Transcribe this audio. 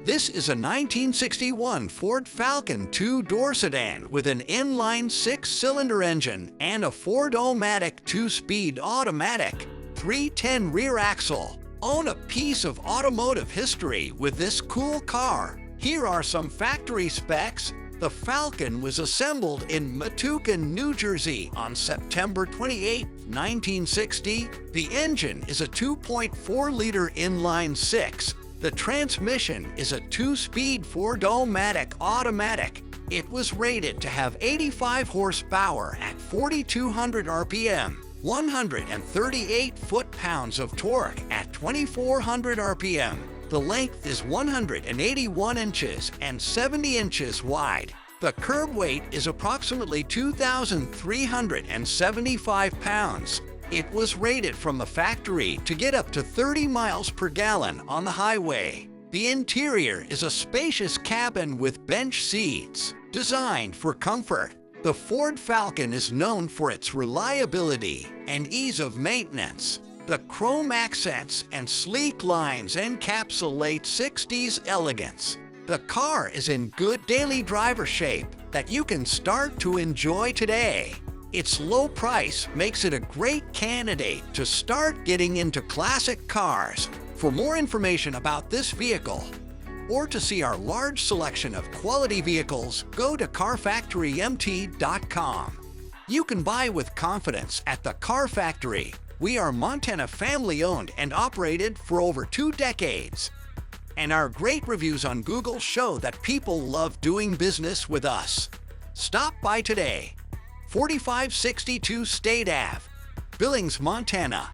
This is a 1961 Ford Falcon two-door sedan with an inline-six cylinder engine and a Ford-O-Matic 2-speed automatic 310 rear axle. Own a piece of automotive history with this cool car. Here are some factory specs. The Falcon was assembled in Metuchen, New Jersey on September 28, 1960. The engine is a 2.4-liter inline-six. The transmission is a 2-speed Ford-O-Matic automatic. It was rated to have 85 horsepower at 4,200 RPM, 138 foot-pounds of torque at 2,400 RPM. The length is 181 inches and 70 inches wide. The curb weight is approximately 2,375 pounds. It was rated from the factory to get up to 30 miles per gallon on the highway. The interior is a spacious cabin with bench seats, designed for comfort. The Ford Falcon is known for its reliability and ease of maintenance. The chrome accents and sleek lines encapsulate 60s elegance. The car is in good daily driver shape that you can start to enjoy today. Its low price makes it a great candidate to start getting into classic cars. For more information about this vehicle, or to see our large selection of quality vehicles, go to carfactorymt.com. You can buy with confidence at the Car Factory. We are Montana family-owned and operated for over 2 decades. And our great reviews on Google show that people love doing business with us. Stop by today. 4562 State Ave, Billings, Montana.